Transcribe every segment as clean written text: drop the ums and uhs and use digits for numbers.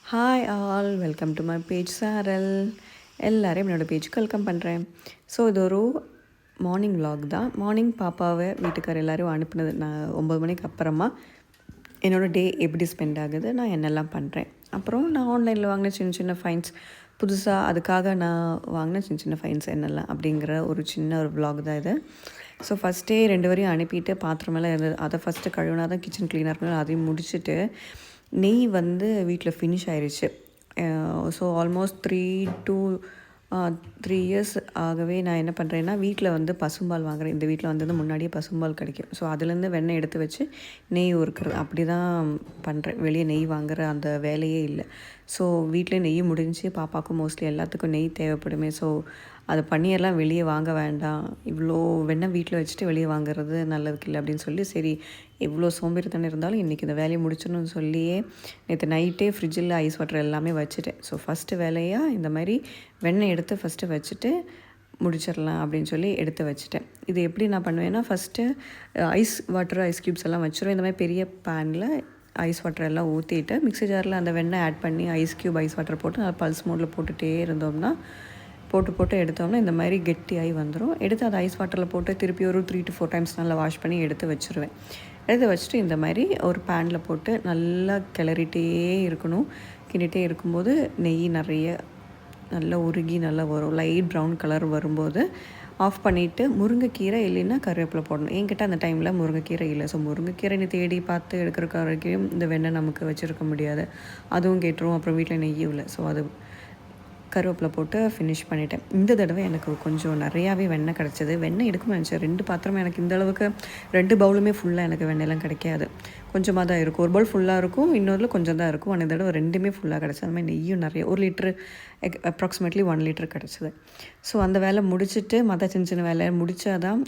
Hi all, welcome to my page சாரல். எல்லோரையும் என்னோடய பேஜுக்கு வெல்கம் பண்ணுறேன். ஸோ இது ஒரு மார்னிங் vlog தான். மார்னிங் பாப்பாவை வீட்டுக்கார எல்லோரும் அனுப்புனது நான் 9 மணிக்கு அப்புறமா என்னோடய டே எப்படி ஸ்பெண்ட் ஆகுது, நான் என்னெல்லாம் பண்ணுறேன். அப்புறம் நான் ஆன்லைனில் வாங்கின சின்ன சின்ன ஃபைன்ஸ், புதுசாக அதுக்காக நான் வாங்கின சின்ன சின்ன ஃபைன்ஸ் என்னெல்லாம் அப்படிங்கிற ஒரு சின்ன ஒரு vlog தான் இது. ஸோ ஃபஸ்ட்டே 2 வரையும் அனுப்பிட்டு பாத்திரமெல்லாம் இருந்தது, அதை ஃபஸ்ட்டு கழுவினா தான் கிச்சன் க்ளீனாக இருக்கணும். அதையும் முடிச்சுட்டு நெய் வந்து வீட்டில் ஃபினிஷ் ஆயிடுச்சு. ஸோ ஆல்மோஸ்ட் 3 இயர்ஸ் ஆகவே நான் என்ன பண்ணுறேன்னா, வீட்டில் வந்து பசும்பால் வாங்குகிறேன். இந்த வீட்டில் வந்தது முன்னாடியே பசும்பால் கிடைக்கும். ஸோ அதுலேருந்து வெண்ணெய் எடுத்து வச்சு நெய் உருக்கிறது அப்படி தான் பண்ணுறேன். வெளியே நெய் வாங்குகிற அந்த வேலையே இல்லை. ஸோ வீட்டிலே நெய் முடிஞ்சு பாப்பாவுக்கும் மோஸ்ட்லி எல்லாத்துக்கும் நெய் தேவைப்படுமே. ஸோ அதை பண்ணியெல்லாம் வெளியே வாங்க வேண்டாம், இவ்வளோ வெண்ணெய் வீட்டில் வச்சுட்டு வெளியே வாங்குறது நல்லதுக்கு இல்லை அப்படின்னு சொல்லி, சரி எவ்வளோ சோம்பேறித்தனம் இருந்தாலும் இன்றைக்கி இந்த வேலையை முடிச்சிடணும்னு சொல்லியே நேற்று நைட்டே ஃப்ரிட்ஜில் ஐஸ் வாட்டர் எல்லாமே வச்சுட்டேன். ஸோ ஃபஸ்ட்டு வேலையாக இந்த மாதிரி வெண்ணெய் எடுத்து ஃபஸ்ட்டு வச்சுட்டு முடிச்சிடலாம் அப்படின்னு சொல்லி எடுத்து வச்சுட்டேன். இது எப்படி நான் பண்ணுவேன்னா, first ice water ice cubes எல்லாம் வச்சுருவேன். இந்த மாதிரி பெரிய பேனில் ஐஸ் வாட்டர் எல்லாம் ஊற்றிட்டு மிக்ஸி ஜாரில் அந்த வெண்ணெய் ஆட் பண்ணி ஐஸ் க்யூப் ஐஸ் வாட்டர் போட்டு நல்லா பல்ஸ் மோடில் போட்டுகிட்டே இருந்தோம்னா, போட்டு எடுத்தோம்னா இந்த மாதிரி கெட்டியாகி வந்துடும். எடுத்து அதை ஐஸ் வாட்டரில் போட்டு திருப்பி ஒரு 3 to 4 டைம்ஸ் நல்லா வாஷ் பண்ணி எடுத்து வச்சுருவேன். எடுத்து வச்சுட்டு இந்த மாதிரி ஒரு பேனில் போட்டு நல்லா கிளறிட்டே இருக்கணும். கிண்டிகிட்டே இருக்கும்போது நெய் நிறைய நல்லா உருகி நல்லா வரும். லைட் ப்ரௌன் கலர் வரும்போது ஆஃப் பண்ணிவிட்டு முருங்கைக்கீரை இல்லைன்னா கருவேப்பிலை போடணும். என்கிட்ட அந்த டைமில் முருங்கைக்கீரை இல்லை. ஸோ முருங்கைக்கீரை நீ தேடி பார்த்து எடுக்கிற வரைக்கும் இந்த வெண்ணெய் நமக்கு வச்சுருக்க முடியாது, அதுவும் கேட்டுரும். அப்புறம் வீட்டில் நெய்யும் இல்லை. ஸோ அது கருவேப்பிலை போட்டு ஃபினிஷ் பண்ணிவிட்டேன். இந்த தடவை எனக்கு கொஞ்சம் நிறையாவே வெண்ணெய் கிடச்சிது. வெண்ணெய் எடுக்கணும்னு நினச்சேன். 2 பாத்திரமும் எனக்கு இந்த அளவுக்கு 2 பவுலுமே ஃபுல்லாக எனக்கு வெண்ணெய்லாம் கிடைக்காது. கொஞ்சமாக தான் இருக்கும். ஒரு பவுல் ஃபுல்லாக இருக்கும், இன்னொரு கொஞ்சம் தான் இருக்கும். ஆனால் இந்த தடவை 2மே ஃபுல்லாக கிடச்சிது. அந்த மாதிரி நெய்யும் நிறைய 1 லிட்ரு அப்ராக்சிமேட்லி 1 லிட்டர் கிடச்சிது. ஸோ அந்த வேலை முடிச்சுட்டு மற்ற சின்ன சின்ன வேலை முடித்தா தான்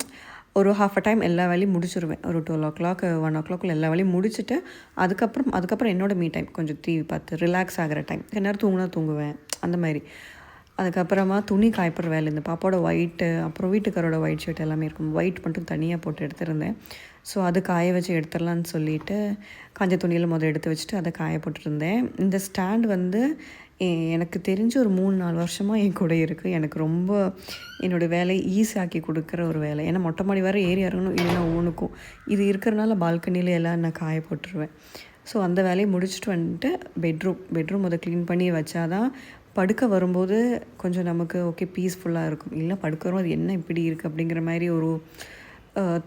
ஒரு ஹாஃப் அ டைம் எல்லா வேலையும் முடிச்சிருவேன். ஒரு 12 o'clock 1 o'clock எல்லா வேலையும் முடிச்சுட்டு அதுக்கப்புறம் என்னோடய மீ டைம் கொஞ்சம் டிவி பார்த்து ரிலாக்ஸ் ஆகிற டைம். நேரம் தூங்கினா தூங்குவேன் அந்த மாதிரி. அதுக்கப்புறமா துணி காய்ப்புற வேலை, இந்த பாப்பாவோட ஒயிட்டு அப்புறம் வீட்டுக்காரோட ஒயிட் ஷர்ட் எல்லாமே இருக்கும். ஒயிட் மட்டும் தனியாக போட்டு எடுத்துருந்தேன். ஸோ அது காய வச்சு எடுத்துடலான்னு சொல்லிவிட்டு காஞ்ச துணியில் எடுத்து வச்சுட்டு அதை காய போட்டுருந்தேன். இந்த ஸ்டாண்ட் வந்து எனக்கு தெரிஞ்சு ஒரு 3-4 வருஷமாக என் கூட இருக்குது. எனக்கு ரொம்ப என்னோடய வேலையை ஈஸியாக்கி கொடுக்குற ஒரு வேலை. ஏன்னா மொட்டை மாடி வர ஏறி இறங்கணும், இல்லைன்னா ஊனுக்கும். இது இருக்கிறனால பால்கனியில் எல்லாம் நான் காய போட்டுருவேன். ஸோ அந்த வேலையை முடிச்சுட்டு வந்துட்டு பெட்ரூம் அதை க்ளீன் பண்ணி வச்சாதான் படுக்க வரும்போது கொஞ்சம் நமக்கு ஓகே பீஸ்ஃபுல்லாக இருக்கும். இல்லை படுக்கிறோம் அது என்ன இப்படி இருக்குது அப்படிங்கிற மாதிரி ஒரு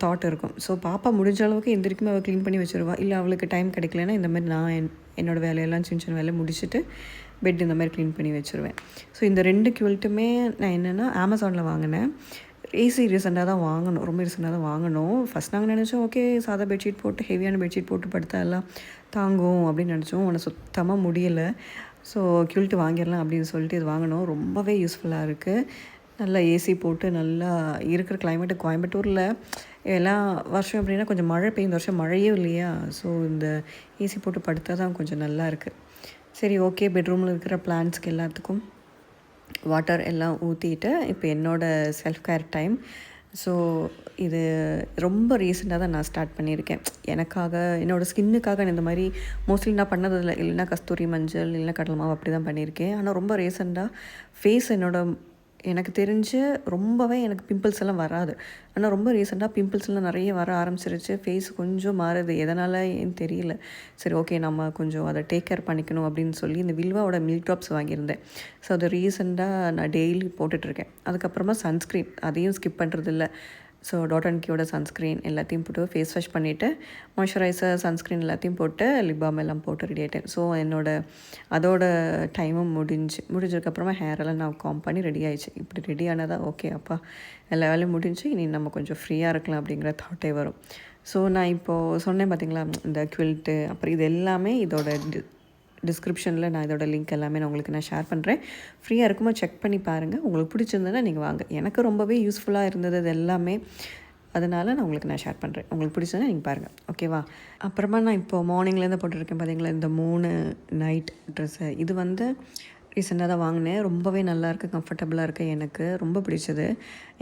தாட் இருக்கும். ஸோ பாப்பா முடிஞ்ச அளவுக்கு எந்திரிக்குமே அவள் க்ளீன் பண்ணி வச்சுருவா. இல்லை அவளுக்கு டைம் கிடைக்கலன்னா இந்த மாதிரி நான் என்னோடய வேலையெல்லாம் சின்ன சின்ன வேலையை முடிச்சுட்டு பெட் இந்த மாதிரி க்ளீன் பண்ணி வச்சுருவேன். ஸோ இந்த 2 கியூல்ட்டுமே நான் என்னென்னா அமேசானில் வாங்கினேன். ரீசெண்டாக தான் வாங்கணும், ரொம்ப ரீசெண்டாக தான் வாங்கணும். ஃபஸ்ட் நாங்கள் நினச்சோம் ஓகே சாதா பெட்ஷீட் போட்டு ஹெவியான பெட்ஷீட் போட்டு படுத்தா எல்லாம் தாங்கும் அப்படின்னு நினச்சோம். ஆனால் சுத்தமாக முடியலை. ஸோ கியூல்ட்டு வாங்கிடலாம் அப்படின்னு சொல்லிட்டு இது வாங்கினோம். ரொம்பவே யூஸ்ஃபுல்லாக இருக்குது. நல்லா ஏசி போட்டு நல்லா இருக்கிற கிளைமேட்டு கோயம்புத்தூரில் எல்லாம் வருஷம் அப்படின்னா கொஞ்சம் மழை பெய்யும். இந்த வருஷம் மழையே இல்லையா. ஸோ இந்த ஏசி போட்டு படுத்தா தான் கொஞ்சம் நல்லா இருக்குது. சரி ஓகே, பெட்ரூமில் இருக்கிற பிளான்ட்ஸ்க்கு எல்லாத்துக்கும் வாட்டர் எல்லாம் ஊற்றிட்டு இப்போ என்னோடய செல்ஃப் கேர் டைம். ஸோ இது ரொம்ப ரீசெண்டாக தான் நான் ஸ்டார்ட் பண்ணியிருக்கேன். எனக்காக, என்னோடய ஸ்கின்னுக்காக இந்த மாதிரி மோஸ்ட்லி நான் பண்ணதில்லை. இல்லைன்னா கஸ்தூரி மஞ்சள் இல்லைன்னா கடலை மாவு அப்படி தான் பண்ணியிருக்கேன். ஆனால் ரொம்ப ரீசெண்டாக ஃபேஸ் எனக்கு தெரிஞ்சு ரொம்பவே எனக்கு பிம்பிள்ஸ் எல்லாம் வராது. ஆனால் ரொம்ப ரீசெண்டாக பிம்பிள்ஸ் எல்லாம் நிறைய வர ஆரம்பிச்சிருச்சு. ஃபேஸ் கொஞ்சம் மாறுது, எதனால் ஏன்னு தெரியல. சரி ஓகே நம்ம கொஞ்சம் அதை டேக் கேர் பண்ணிக்கணும் அப்படின்னு சொல்லி இந்த வில்வாவோட மில்க் ட்ராப்ஸ் வாங்கியிருந்தேன். ஸோ அது ரீசெண்டாக நான் டெய்லி போட்டுட்ருக்கேன். அதுக்கப்புறமா சன்ஸ்க்ரீன் அதையும் ஸ்கிப் பண்ணுறதில்ல. ஸோ டாட் அண்ட் கியோட சன்ஸ்க்ரீன் எல்லாத்தையும் போட்டு ஃபேஸ் வாஷ் பண்ணிவிட்டு மாய்ஸ்சரைசர் சன்ஸ்க்ரீன் எல்லாத்தையும் போட்டு லிப் பாம் எல்லாம் போட்டு ரெடி ஆகிட்டேன். ஸோ அதோட டைமும் முடிஞ்சதுக்கப்புறமா ஹேரெல்லாம் நான் காம் பண்ணி ரெடி ஆகிடுச்சு. இப்படி ரெடி ஆனதாக ஓகே அப்பா எல்லா வேலையும் முடிஞ்சு இனி நம்ம கொஞ்சம் ஃப்ரீயாக இருக்கலாம் அப்படிங்கிற தாட்டே வரும். ஸோ நான் இப்போது சொன்னேன் பார்த்திங்களா, இந்த குவில்ட்டு அப்புறம் இது எல்லாமே இதோட டிஸ்கிரிப்ஷனில் நான் இதோட லிங்க் எல்லாமே நான் உங்களுக்கு ஷேர் பண்ணுறேன். ஃப்ரீயாக இருக்கும்போது செக் பண்ணி பாருங்கள். உங்களுக்கு பிடிச்சிருந்ததுன்னா நீங்கள் வாங்க. எனக்கு ரொம்பவே யூஸ்ஃபுல்லாக இருந்தது இது எல்லாமே. அதனால் நான் உங்களுக்கு ஷேர் பண்ணுறேன். உங்களுக்கு பிடிச்சதுன்னா நீங்கள் பாருங்கள், ஓகேவா. அப்புறமா நான் இப்போது மார்னிங்லேருந்து போட்டுருக்கேன் பார்த்தீங்களா இந்த 3 நைட் ட்ரெஸ்ஸு. இது வந்து ரீசெண்டாக தான் வாங்கினேன். ரொம்பவே நல்லாயிருக்கு, கம்ஃபர்டபுளாக இருக்குது எனக்கு. ரொம்ப பிடிச்சது.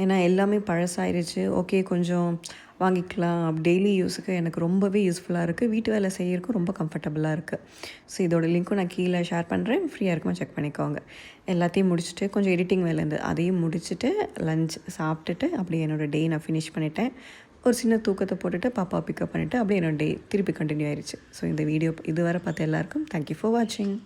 ஏன்னா எல்லாமே பழசாயிருச்சு. ஓகே கொஞ்சம் வாங்கிக்கலாம். டெய்லி யூஸுக்கு எனக்கு ரொம்பவே யூஸ்ஃபுல்லாக இருக்குது. வீட்டு வேலை செய்யறதுக்கும் ரொம்ப கம்ஃபர்டபுளாக இருக்குது. ஸோ இதோட லிங்க்கும் நான் கீழே ஷேர் பண்ணுறேன். ஃப்ரீயாக இருக்குமா செக் பண்ணிக்கோங்க. எல்லாத்தையும் முடிச்சுட்டு கொஞ்சம் எடிட்டிங் வேலை இருந்தது. அதையும் முடிச்சுட்டு லஞ்ச் சாப்பிட்டுட்டு அப்படியே என்னோடய டே நான் ஃபினிஷ் பண்ணிட்டேன். ஒரு சின்ன தூக்கத்தை போட்டுட்டு பாப்பாவை பிக்கப் பண்ணிவிட்டு அப்படியே என்னோடய டே திருப்பி கண்டினியூ ஆயிடுச்சு. ஸோ இந்த வீடியோ இதுவரை பார்த்த எல்லாருக்கும் தேங்க்யூ ஃபார் வாட்சிங்.